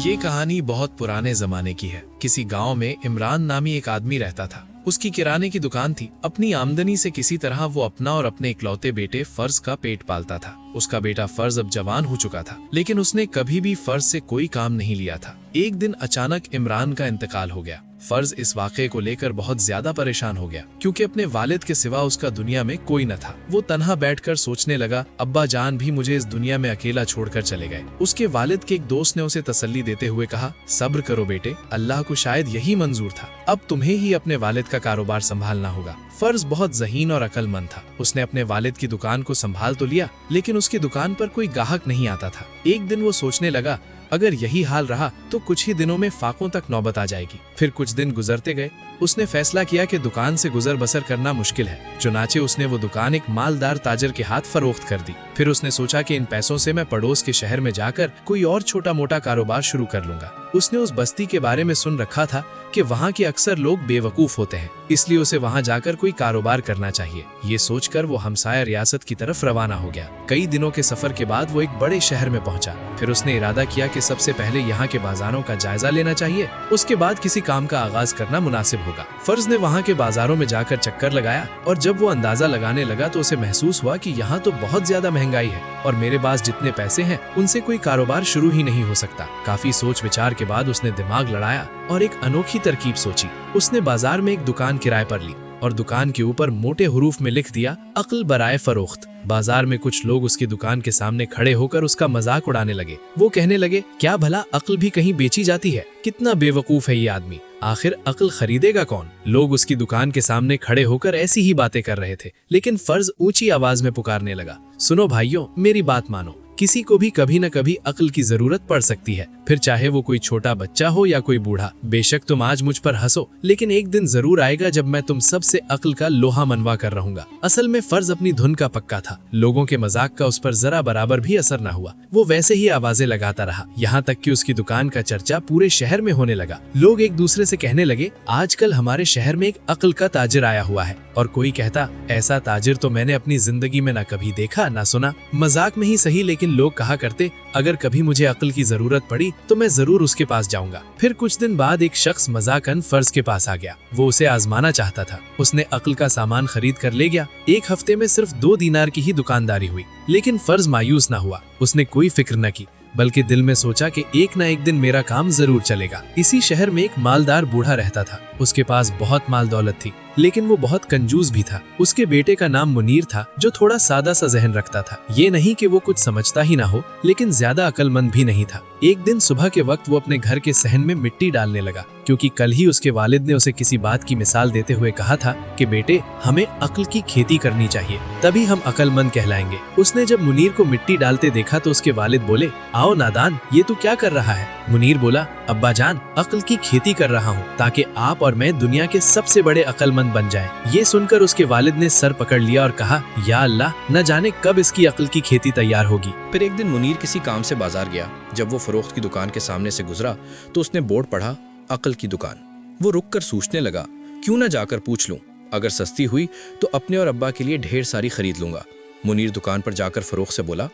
ये कहानी बहुत पुराने जमाने की है। किसी गांव में इमरान नामी एक आदमी रहता था। उसकी किराने की दुकान थी। अपनी आमदनी से किसी तरह वो अपना और अपने इकलौते बेटे फर्ज का पेट पालता था। उसका बेटा फर्ज अब जवान हो चुका था, लेकिन उसने कभी भी फर्ज से कोई काम नहीं लिया था। एक दिन अचानक इमरान का इंतकाल हो गया। फर्ज इस वाक़े को लेकर बहुत ज्यादा परेशान हो गया, क्योंकि अपने वालिद के सिवा उसका दुनिया में कोई न था। वो तन्हा बैठकर सोचने लगा, अब्बा जान भी मुझे इस दुनिया में अकेला छोड़कर चले गए। उसके वालिद के एक दोस्त ने उसे तसल्ली देते हुए कहा, सब्र करो बेटे, अल्लाह को शायद यही मंजूर था। अब तुम्हें ही अपने वालिद का कारोबार संभालना होगा। फर्ज बहुत ज़हीन और अक्लमंद था। उसने अपने वालिद की दुकान को संभाल तो लिया, लेकिन उसकी दुकान पर कोई ग्राहक नहीं आता था। एक दिन वो सोचने लगा, अगर यही हाल रहा तो कुछ ही दिनों में फाकों तक नौबत आ जाएगी। फिर कुछ दिन गुजरते गए। उसने फैसला किया कि दुकान से गुजर बसर करना मुश्किल है। चुनाचे उसने वो दुकान एक मालदार ताजर के हाथ फरोख्त कर दी। फिर उसने सोचा कि इन पैसों से मैं पड़ोस के शहर में जाकर कोई और छोटा मोटा कारोबार शुरू कर लूंगा। उसने उस बस्ती के बारे में सुन रखा था कि वहाँ के अक्सर लोग बेवकूफ होते हैं, इसलिए उसे वहाँ जाकर कोई कारोबार करना चाहिए। ये सोचकर वो हमसाया रियासत की तरफ रवाना हो गया। कई दिनों के सफर के बाद वो एक बड़े शहर में पहुंचा। फिर उसने इरादा किया कि सबसे पहले यहाँ के बाजारों का जायजा लेना चाहिए, उसके बाद किसी काम का आगाज करना मुनासिब होगा। फर्ज ने वहाँ के बाजारों में जाकर चक्कर लगाया, और जब वो अंदाजा लगाने लगा तो उसे महसूस हुआ कि यहाँ तो बहुत ज्यादा महंगाई है और मेरे पास जितने पैसे हैं उनसे कोई कारोबार शुरू ही नहीं हो सकता। काफी सोच विचार के बाद उसने दिमाग लड़ाया और एक अनोखी तरकीब सोची। उसने बाजार में एक दुकान किराए पर ली और दुकान के ऊपर मोटे हुरूफ में लिख दिया, अक्ल बराए फरोख्त। बाजार में कुछ लोग उसकी दुकान के सामने खड़े होकर उसका मजाक उड़ाने लगे। वो कहने लगे, क्या भला अक्ल भी कहीं बेची जाती है? कितना बेवकूफ है ये आदमी, आखिर अक्ल खरीदेगा कौन? लोग उसकी दुकान के सामने खड़े होकर ऐसी ही बातें कर रहे थे, लेकिन फर्ज ऊंची आवाज में पुकारने लगा, सुनो भाइयों, मेरी बात मानो, किसी को भी कभी न कभी अक्ल की जरूरत पड़ सकती है, फिर चाहे वो कोई छोटा बच्चा हो या कोई बूढ़ा। बेशक तुम आज मुझ पर हंसो, लेकिन एक दिन जरूर आएगा जब मैं तुम सब से अक्ल का लोहा मनवा कर रहूंगा। असल में फर्ज अपनी धुन का पक्का था। लोगों के मजाक का उस पर जरा बराबर भी असर न हुआ। वो वैसे ही आवाजें लगाता रहा, यहाँ तक कि उसकी दुकान का चर्चा पूरे शहर में होने लगा। लोग एक दूसरे से कहने लगे, आजकल हमारे शहर में एक अक्ल का ताजिर आया हुआ है। और कोई कहता, ऐसा ताजिर तो मैंने अपनी जिंदगी में न कभी देखा न सुना। मजाक में ही सही, लेकिन लोग कहा करते, अगर कभी मुझे अक्ल की जरूरत पड़ी तो मैं जरूर उसके पास जाऊंगा। फिर कुछ दिन बाद एक शख्स मजाकन फर्ज के पास आ गया। वो उसे आजमाना चाहता था। उसने अक्ल का सामान खरीद कर ले गया। एक हफ्ते में सिर्फ 2 दीनार की ही दुकानदारी हुई, लेकिन फर्ज मायूस न हुआ। उसने कोई फिक्र न की, बल्कि दिल में सोचा कि एक न एक दिन मेरा काम जरूर चलेगा। इसी शहर में एक मालदार बूढ़ा रहता था। उसके पास बहुत माल दौलत थी, लेकिन वो बहुत कंजूस भी था। उसके बेटे का नाम मुनीर था, जो थोड़ा सादा सा जहन रखता था। ये नहीं कि वो कुछ समझता ही ना हो, लेकिन ज्यादा अक्लमंद भी नहीं था। एक दिन सुबह के वक्त वो अपने घर के सहन में मिट्टी डालने लगा, क्योंकि कल ही उसके वालिद ने उसे किसी बात की मिसाल देते हुए कहा था कि बेटे, हमें अक्ल की खेती करनी चाहिए, तभी हम अक्लमंद कहलाएंगे। उसने जब मुनीर को मिट्टी डालते देखा तो उसके वालिद बोले, आओ नादान, ये तू क्या कर रहा है? मुनीर बोला, अब्बा जान, अक्ल की खेती कर रहा हूँ ताकि आप और मैं दुनिया के सबसे बड़े अक्लमंद बन जाएं। ये सुनकर उसके वालिद ने सर पकड़ लिया और कहा, या अल्लाह, न जाने कब इसकी अक्ल की खेती तैयार होगी। फिर एक दिन मुनीर किसी काम से बाजार गया। जब वो फरोख्त की दुकान के सामने से गुजरा तो उसने बोर्ड पढ़ा, अक्ल की दुकान। वो रुक कर सोचने लगा, क्यों न जाकर पूछ लूं, अगर सस्ती हुई तो अपने और अब्बा के लिए ढेर सारी खरीद लूंगा। मुनीर दुकान पर जाकर फरोख्त से बोला,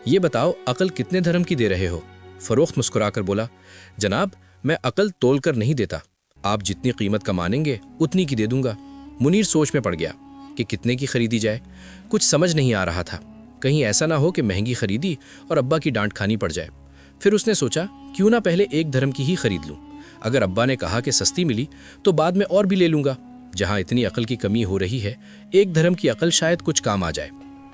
ये बताओ, अक्ल कितने धर्म की दे रहे हो? फरोख्त मुस्कुराकर बोला, जनाब, मैं अक्ल तोल कर नहीं देता, आप जितनी कीमत का मानेंगे उतनी की दे दूंगा। मुनीर सोच में पड़ गया कि कितने की खरीदी जाए। कुछ समझ नहीं आ रहा था, कहीं ऐसा ना हो कि महंगी खरीदी और अब्बा की डांट खानी पड़ जाए। फिर उसने सोचा, क्यों ना पहले एक धर्म की ही खरीद लूं। अगर अब्बा ने कहा कि सस्ती मिली तो बाद में और भी ले लूंगा। जहां इतनी अक्ल की कमी हो रही है, एक धर्म की अक्ल शायद कुछ काम आ जाए।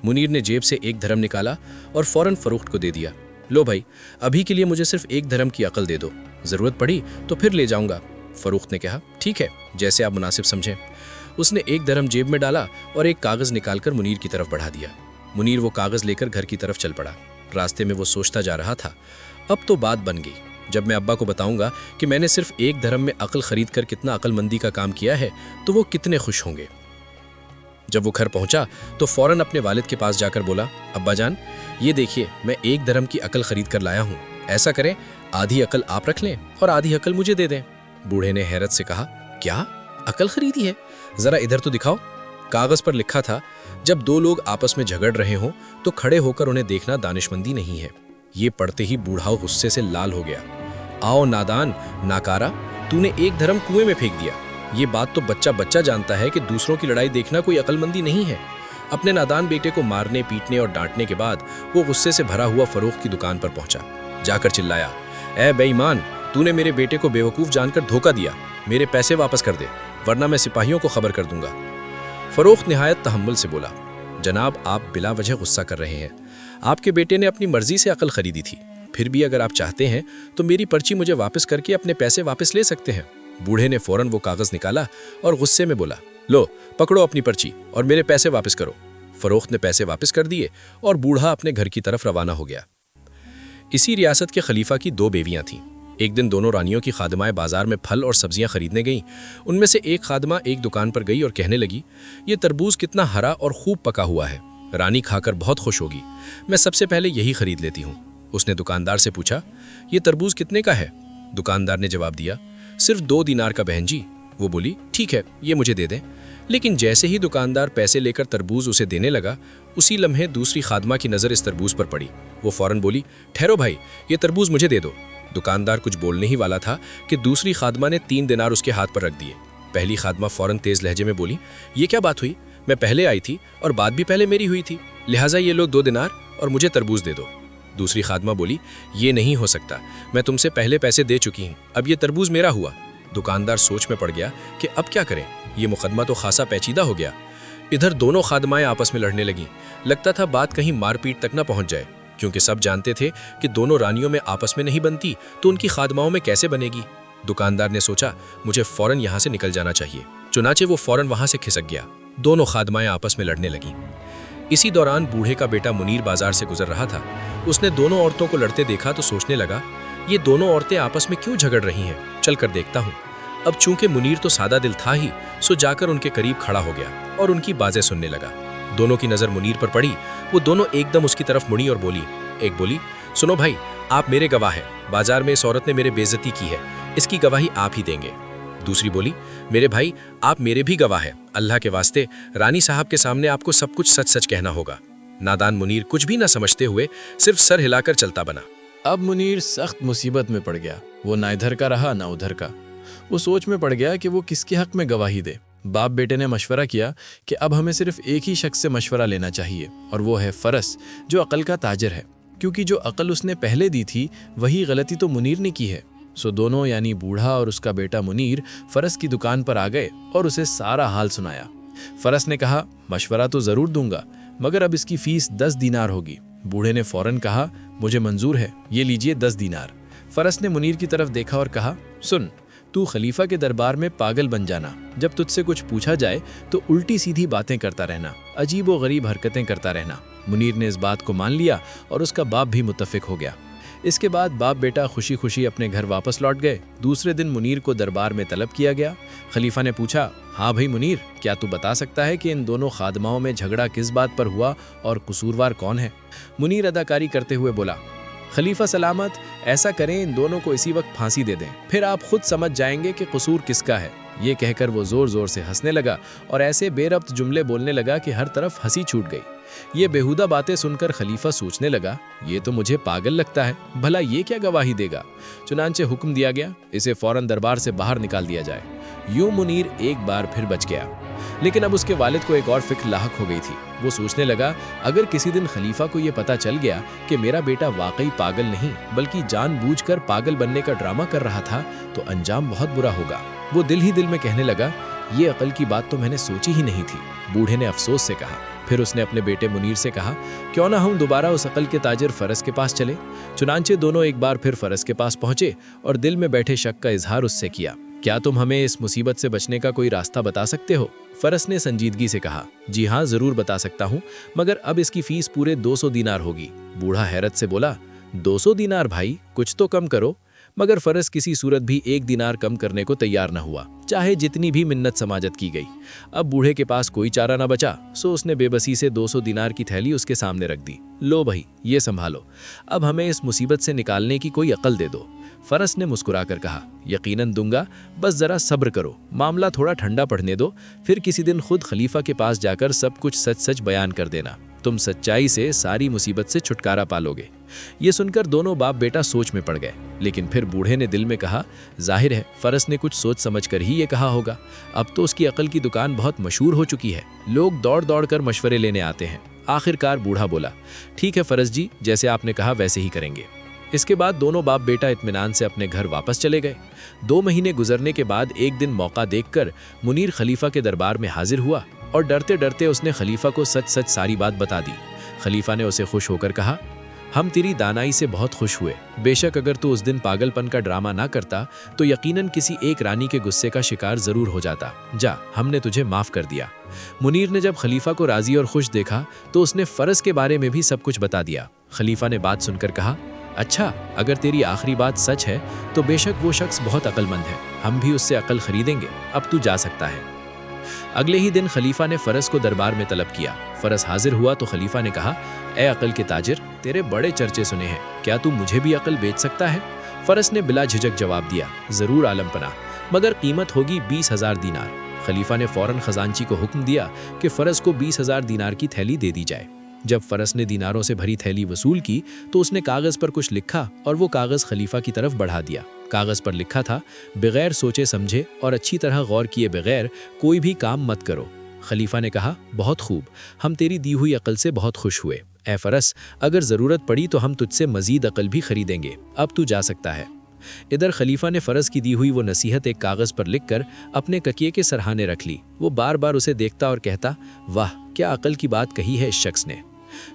मुनीर ने जेब से एक धर्म निकाला और फौरन फरोख्त को दे दिया। लो भाई, अभी के लिए मुझे सिर्फ एक धर्म की अक्ल दे दो, जरूरत पड़ी तो फिर ले जाऊंगा। फरोख्त ने कहा, ठीक है, जैसे आप मुनासिब समझें। उसने एक धर्म जेब में डाला और एक कागज निकालकर मुनीर की तरफ बढ़ा दिया। मुनीर वो कागज लेकर घर की तरफ चल पड़ा। रास्ते में वो सोचता जा रहा था, अब तो बात बन गई। जब मैं अब्बा को बताऊंगा कि मैंने सिर्फ एक धर्म में अक्ल खरीद कर कितना अक्लमंदी का काम किया है, तो वो कितने खुश होंगे। जब वो घर पहुंचा तो फौरन अपने वालिद के पास जाकर बोला, अब्बा जान, ये देखिए, मैं एक धर्म की अक्ल खरीद कर लाया हूँ। ऐसा करें, आधी अक्ल आप रख लें और आधी अक्ल मुझे दे दें। बूढ़े ने हैरत से कहा, क्या अक्ल खरीदी है? जरा इधर तो दिखाओ। कागज पर लिखा था, जब 2 लोग आपस में झगड़ रहे हों तो खड़े होकर उन्हें देखना दानिशमंदी नहीं है। ये पढ़ते ही बूढ़ा गुस्से से लाल हो गया। आओ नादान, नाकारा, तूने एक धर्म कुएं में फेंक दिया। ये बात तो बच्चा बच्चा जानता है कि दूसरों की लड़ाई देखना कोई अक्लमंदी नहीं है। अपने नादान बेटे को मारने, पीटने और डांटने के बाद वो गुस्से से भरा हुआ फरोख्त की दुकान पर पहुंचा। जाकर चिल्लाया, ए बेईमान, तूने मेरे बेटे को बेवकूफ़ जानकर धोखा दिया। मेरे पैसे वापस कर दे, वरना मैं सिपाहियों को खबर कर दूंगा। फरोख्त निहायत तहम्मुल से बोला, जनाब, आप बिला वजह गुस्सा कर रहे हैं। आपके बेटे ने अपनी मर्जी से अकल खरीदी थी। फिर भी अगर आप चाहते हैं तो मेरी पर्ची मुझे वापस करके अपने पैसे वापस ले सकते हैं। बूढ़े ने फौरन वो कागज निकाला और गुस्से में बोला, लो पकड़ो अपनी पर्ची और मेरे पैसे वापस करो। फरोख्त ने पैसे वापस कर दिए और बूढ़ा अपने घर की तरफ रवाना हो गया। इसी रियासत के खलीफा की 2 बेवियां थीं। एक दिन दोनों रानियों की खादिमाएं बाजार में फल और सब्जियां खरीदने गईं। उनमें से एक खादिमा एक दुकान पर गई और कहने लगी, ये तरबूज कितना हरा और खूब पका हुआ है। रानी खाकर बहुत खुश होगी। मैं सबसे पहले यही खरीद लेती हूँ। उसने दुकानदार से पूछा, ये तरबूज कितने का है? दुकानदार ने जवाब दिया, सिर्फ 2 दीनार का बहन जी। वो बोली, ठीक है, ये मुझे दे दें। लेकिन जैसे ही दुकानदार पैसे लेकर तरबूज उसे देने लगा, उसी लम्हे दूसरी खादमा की नज़र इस तरबूज पर पड़ी। वो फौरन बोली, ठहरो भाई, ये तरबूज मुझे दे दो। दुकानदार कुछ बोलने ही वाला था कि दूसरी खादमा ने 3 दिनार उसके हाथ पर रख दिए। पहली खादमा फौरन तेज लहजे में बोली, ये क्या बात हुई? मैं पहले आई थी और बात भी पहले मेरी हुई थी, लिहाजा ये लोग 2 दिनार और मुझे तरबूज दे दो। दूसरी खादमा बोली, ये नहीं हो सकता, मैं तुमसे पहले पैसे दे चुकी हूँ, अब ये तरबूज मेरा हुआ। दुकानदार सोच में पड़ गया कि अब क्या करें, ये मुकदमा तो खासा पेचीदा हो गया। इधर दोनों खादमाएं आपस में लड़ने लगीं। लगता था बात कहीं मारपीट तक न पहुंच जाए, क्योंकि सब जानते थे कि दोनों रानियों में आपस में नहीं बनती तो उनकी खादमाओं में कैसे बनेगी। दुकानदार ने सोचा, मुझे फौरन यहाँ से निकल जाना चाहिए। चुनाचे वो फौरन वहां से खिसक गया। दोनों खादमाएं आपस में लड़ने लगीं। इसी दौरान बूढ़े का बेटा मुनीर बाजार से गुजर रहा था। उसने दोनों औरतों को लड़ते देखा तो सोचने लगा, ये दोनों औरतें आपस में क्यों झगड़ रही हैं, चल कर देखता हूँ। अब चूंकि मुनीर तो सादा दिल था ही, सो जाकर उनके करीब खड़ा हो गया और उनकी बातें सुनने लगा। दोनों की नज़र मुनीर पर पड़ी। वो दोनों एकदम उसकी तरफ मुड़ी और बोली। एक बोली, सुनो भाई, आप मेरे गवाह हैं, बाजार में इस औरत ने मेरे बेइज्जती की है, इसकी गवाही आप ही देंगे। दूसरी बोली, मेरे भाई, आप मेरे भी गवाह हैं, अल्लाह के वास्ते रानी साहब के सामने आपको सब कुछ सच सच कहना होगा। नादान मुनीर कुछ भी न समझते हुए सिर्फ सर हिलाकर चलता बना। अब मुनीर सख्त मुसीबत में पड़ गया। वो ना इधर का रहा ना उधर का। वो सोच में पड़ गया कि वो किसके हक में गवाही दे। बाप बेटे ने मशवरा किया कि अब हमें सिर्फ एक ही शख्स से मशवरा लेना चाहिए, और वो है फरस, जो अकल का ताजर है, क्योंकि जो अकल उसने पहले दी थी वही गलती तो मुनीर ने की है। सो दोनों यानी बूढ़ा और उसका बेटा मुनीर फरस की दुकान पर आ गए और उसे सारा हाल सुनाया। फरस ने कहा, मशवरा तो ज़रूर दूंगा, मगर अब इसकी फ़ीस 10 दीनार होगी। बूढ़े ने फ़ौरन कहा, मुझे मंजूर है, ये लीजिए 10 दीनार। फरस ने मुनीर की तरफ देखा और कहा, सुन, तू खलीफा के दरबार में पागल बन जाना। जब तुझसे कुछ पूछा जाए तो उल्टी सीधी बातें करता रहना, अजीब व गरीब हरकतें करता रहना। मुनीर ने इस बात को मान लिया और उसका बाप भी मुत्तफिक हो गया। इसके बाद बाप बेटा खुशी खुशी अपने घर वापस लौट गए। दूसरे दिन मुनीर को दरबार में तलब किया गया। खलीफा ने पूछा, हाँ भाई मुनीर, क्या तू बता सकता है कि इन दोनों खादमाओं में झगड़ा किस बात पर हुआ और कसूरवार कौन है? मुनीर अदाकारी करते हुए बोला, खलीफा सलामत, ऐसा करें इन दोनों को इसी वक्त फांसी दे दें, फिर आप खुद समझ जाएंगे कि कसूर किसका है। ये कहकर वो जोर जोर से हंसने लगा और ऐसे बेरब्त जुमले बोलने लगा कि हर तरफ हंसी छूट गई। ये बेहुदा बातें सुनकर खलीफा सोचने लगा, ये तो मुझे पागल लगता है, भला ये क्या गवाही देगा। चुनांचे हुक्म दिया गया, इसे फौरन दरबार से बाहर निकाल दिया जाए। यूं मुनीर एक बार फिर बच गया। लेकिन अब उसके वालिद को एक और फिक्र लाहक हो गई थी। वो सोचने लगा, अगर किसी दिन खलीफा को ये पता चल गया कि मेरा बेटा वाकई पागल नहीं बल्कि जानबूझकर पागल बनने का ड्रामा कर रहा था, तो अंजाम बहुत बुरा होगा। वो दिल ही दिल में कहने लगा, ये अकल की बात तो मैंने सोची ही नहीं थी। बूढ़े ने अफसोस से कहा। फिर उसने अपने बेटे मुनीर से कहा, क्यों ना हम दोबारा उस अकल के ताजिर फरस के पास चले। चुनांचे दोनों एक बार फिर फरस के पास पहुंचे और दिल में बैठे शक का इजहार उससे किया। क्या तुम हमें इस मुसीबत से बचने का कोई रास्ता बता सकते हो? फरस ने संजीदगी से कहा, जी हाँ, जरूर बता सकता हूँ, मगर अब इसकी फीस पूरे 200 दीनार होगी। बूढ़ा हैरत से बोला, 200 दीनार भाई, कुछ तो कम करो। मगर फरस किसी सूरत भी 1 दीनार कम करने को तैयार न हुआ, चाहे जितनी भी मिन्नत समाजत की गई। अब बूढ़े के पास कोई चारा न बचा, सो उसने बेबसी से 200 दीनार की थैली उसके सामने रख दी। लो भाई, ये संभालो, अब हमें इस मुसीबत से निकालने की कोई अकल दे दो। फरस ने मुस्कुराकर कहा, यकीनन दूंगा, बस जरा सब्र करो, मामला थोड़ा ठंडा पड़ने दो, फिर किसी दिन खुद खलीफा के पास जाकर सब कुछ सच सच बयान कर देना। तुम सच्चाई से सारी मुसीबत से छुटकारा पालोगे। ये सुनकर दोनों बाप बेटा सोच में पड़ गए, लेकिन फिर बूढ़े ने दिल में कहा, जाहिर है फरस ने कुछ सोच समझ कर ही ये कहा होगा। अब तो उसकी अकल की दुकान बहुत मशहूर हो चुकी है, लोग दौड़ दौड़ कर मशवरे लेने आते हैं। आखिरकार बूढ़ा बोला, ठीक है फरस जी, जैसे आपने कहा वैसे ही करेंगे। इसके बाद दोनों बाप बेटा इत्मीनान से अपने घर वापस चले गए। 2 महीने गुजरने के बाद एक दिन मौका देखकर मुनीर खलीफा के दरबार में हाजिर हुआ और डरते डरते उसने खलीफा को सच सच सारी बात बता दी। खलीफा ने उसे खुश होकर कहा, हम तेरी दानाई से बहुत खुश हुए। बेशक अगर तू उस दिन पागलपन का ड्रामा ना करता तो यकीनन किसी एक रानी के गुस्से का शिकार जरूर हो जाता। जा, हमने तुझे माफ कर दिया। मुनीर ने जब खलीफा को राजी और खुश देखा तो उसने फरस के बारे में भी सब कुछ बता दिया। खलीफा ने बात सुनकर कहा, अच्छा, अगर तेरी आखिरी बात सच है तो बेशक वो शख्स बहुत अक्लमंद है, हम भी उससे अकल खरीदेंगे। अब तू जा सकता है। अगले ही दिन खलीफा ने फरस को दरबार में तलब किया। फरस हाजिर हुआ तो खलीफा ने कहा, ए अकल के ताजिर, तेरे बड़े चर्चे सुने हैं, क्या तू मुझे भी अकल बेच सकता है? फरस ने बिला झिझक जवाब दिया, जरूर आलम पना, मगर कीमत होगी 20,000 दीनार। खलीफा ने फौरन खजांची को हुक्म दिया कि फरस को 20,000 दीनार की थैली दे दी जाए। जब फरस ने दीनारों से भरी थैली वसूल की तो उसने कागज पर कुछ लिखा और वो कागज खलीफा की तरफ बढ़ा दिया। कागज पर लिखा था, बगैर सोचे समझे और अच्छी तरह गौर किए बगैर कोई भी काम मत करो। खलीफा ने कहा, बहुत खूब, हम तेरी दी हुई अकल से बहुत खुश हुए। ए फरस, अगर ज़रूरत पड़ी तो हम तुझसे मजीद अकल भी खरीदेंगे। अब तू जा सकता है। इधर खलीफा ने फरस की दी हुई वो नसीहत एक कागज पर लिखकर अपने तकिए के सरहाने रख ली। वो बार बार उसे देखता और कहता, वाह, क्या अकल की बात कही है इस शख्स ने।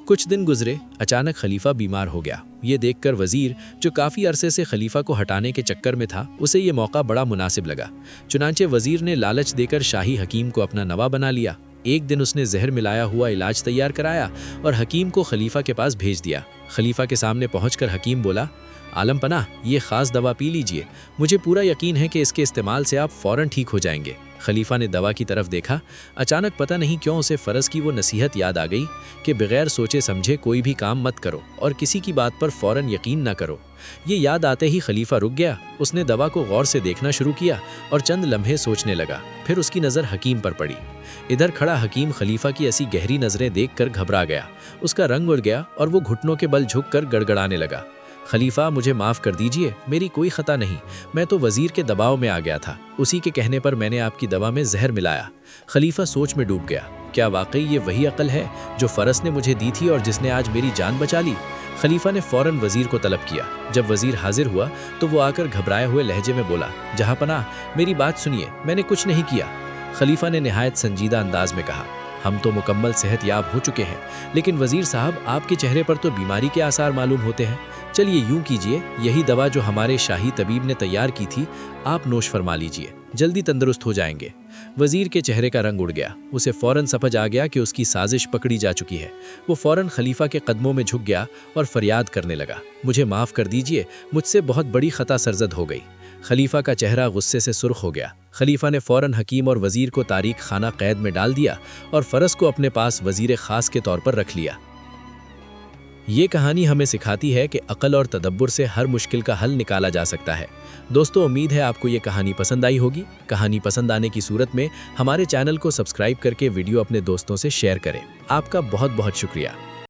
कुछ दिन गुजरे, अचानक खलीफा बीमार हो गया। ये देखकर वजीर, जो काफ़ी अरसे से खलीफा को हटाने के चक्कर में था, उसे ये मौका बड़ा मुनासिब लगा। चुनांचे वजीर ने लालच देकर शाही हकीम को अपना नवा बना लिया। एक दिन उसने जहर मिलाया हुआ इलाज तैयार कराया और हकीम को खलीफा के पास भेज दिया। खलीफा के सामने पहुंचकर हकीम बोला, आलम पना, ये ख़ास दवा पी लीजिए, मुझे पूरा यकीन है कि इसके इस्तेमाल से आप फ़ौरन ठीक हो जाएंगे। खलीफा ने दवा की तरफ देखा। अचानक पता नहीं क्यों उसे फरस की वो नसीहत याद आ गई कि बगैर सोचे समझे कोई भी काम मत करो और किसी की बात पर फ़ौरन यकीन ना करो। ये याद आते ही खलीफा रुक गया। उसने दवा को गौर से देखना शुरू किया और चंद लम्हे सोचने लगा। फिर उसकी नज़र हकीम पर पड़ी। इधर खड़ा हकीम खलीफा की ऐसी गहरी नज़रें देखकर घबरा गया। उसका रंग उड़ गया और वो घुटनों के बल झुककर गड़गड़ाने लगा। खलीफा, मुझे माफ़ कर दीजिए, मेरी कोई ख़ता नहीं, मैं तो वज़ीर के दबाव में आ गया था, उसी के कहने पर मैंने आपकी दवा में जहर मिलाया। खलीफा सोच में डूब गया। क्या वाकई ये वही अकल है जो फरस ने मुझे दी थी और जिसने आज मेरी जान बचा ली? खलीफा ने फ़ौरन वज़ीर को तलब किया। जब वज़ीर हाजिर हुआ तो वो आकर घबराए हुए लहजे में बोला, जहाँपनाह, मेरी बात सुनिए, मैंने कुछ नहीं किया। खलीफा ने निहायत संजीदा अंदाज में कहा, हम तो मुकम्मल सेहत याब हो चुके हैं, लेकिन वज़ीर साहब, आपके चेहरे पर तो बीमारी के आसार मालूम होते हैं। चलिए यूं कीजिए, यही दवा जो हमारे शाही तबीब ने तैयार की थी, आप नोश फरमा लीजिए, जल्दी तंदुरुस्त हो जाएंगे। वज़ीर के चेहरे का रंग उड़ गया। उसे फ़ौरन समझ आ गया कि उसकी साजिश पकड़ी जा चुकी है। वो फ़ौरन खलीफा के कदमों में झुक गया और फरियाद करने लगा, मुझे माफ़ कर दीजिए, मुझसे बहुत बड़ी ख़ता सरजद हो गई। खलीफा का चेहरा गुस्से से सुर्ख हो गया। खलीफा ने फ़ौरन हकीम और वज़ीर को तारीख खाना कैद में डाल दिया और फरस को अपने पास वज़ीर ख़ास के तौर पर रख लिया। ये कहानी हमें सिखाती है कि अक़ल और तदब्बुर से हर मुश्किल का हल निकाला जा सकता है। दोस्तों, उम्मीद है आपको ये कहानी पसंद आई होगी। कहानी पसंद आने की सूरत में हमारे चैनल को सब्सक्राइब करके वीडियो अपने दोस्तों से शेयर करें। आपका बहुत बहुत शुक्रिया।